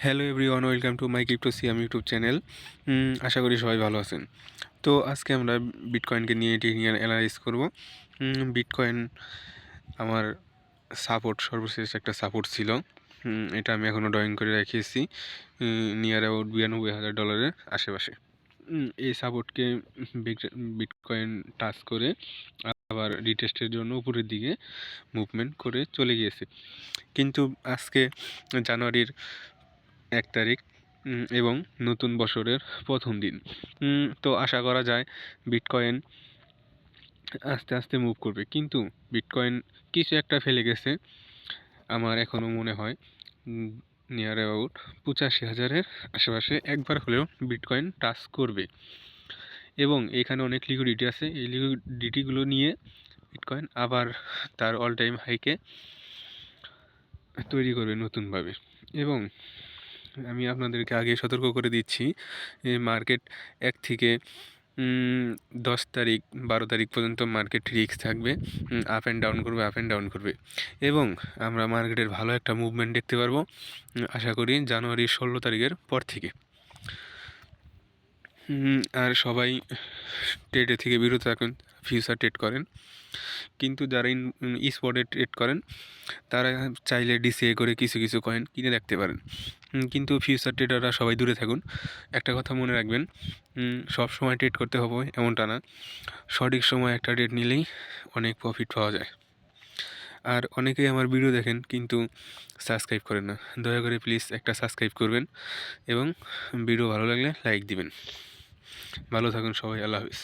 Hello everyone, welcome to my crypto Siam YouTube channel. আশা করি সবাই ভালো আছেন। তো আজকে আমরা বিটকয়েনকে নিয়ে টেকনিক্যাল অ্যানালাইজ করব। বিটকয়েন আমার সর্বশেষ একটা সাপোর্ট ছিল। এটা আমি এখনও ড্রয়িং করে রেখেছি নিয়ার অ্যাবাউট $92,000 আশেপাশে। এই সাপোর্টকে বিটকয়েন টাচ করে আবার রিটেস্টের জন্য উপরের দিকে মুভমেন্ট করে চলে গিয়েছে। কিন্তু আজকে জানুয়ারির 1 তারিখ এবং নতুন বছরের প্রথম দিন। তো আশা করা যায় বিটকয়েন আস্তে আস্তে মুভ করবে, কিন্তু বিটকয়েন কিছু একটা ফেলে গেছে। আমার এখনও মনে হয় নিয়ার অ্যাবাউট 85,000-এর আশেপাশে একবার হলেও বিটকয়েন টাচ করবে, এবং এখানে অনেক লিকুইডিটি আছে। এই লিকুইডিটিগুলো নিয়ে বিটকয়েন আবার তার অল টাইম হাইকে তৈরি করবে নতুনভাবে। এবং আমি আপনাদেরকে আগে সতর্ক করে দিচ্ছি, মার্কেট 1 থেকে 10 তারিখ 12 তারিখ পর্যন্ত মার্কেট রিস্ক থাকবে, আপ অ্যান্ড ডাউন করবে এবং আমরা মার্কেটের ভালো একটা মুভমেন্ট দেখতে পারবো আশা করি জানুয়ারির 16 তারিখের পর থেকে। আর সবাই ট্রেডে থেকে বিরত থাকুন, ফিউচার ট্রেড করেন। কিন্তু যারা স্পটে ট্রেড করেন তারা চাইলে ডিসিএ করে কিছু কিছু কয়েন কিনে রাখতে পারেন। কিন্তু ফিউচার ট্রেডাররা সবাই দূরে থাকুন। একটা কথা মনে রাখবেন, সব সময় ট্রেড করতে হবে এমনটা না। সঠিক সময় একটা ট্রেড নিলেই অনেক প্রফিট পাওয়া যায়। আর অনেকেই আমার ভিডিও দেখেন কিন্তু সাবস্ক্রাইব করেন না। দয়া করে প্লিজ একটা সাবস্ক্রাইব করবেন এবং ভিডিও ভালো লাগলে লাইক দিবেন। ভালো থাকুন সবাই, আল্লাহ হাফিজ।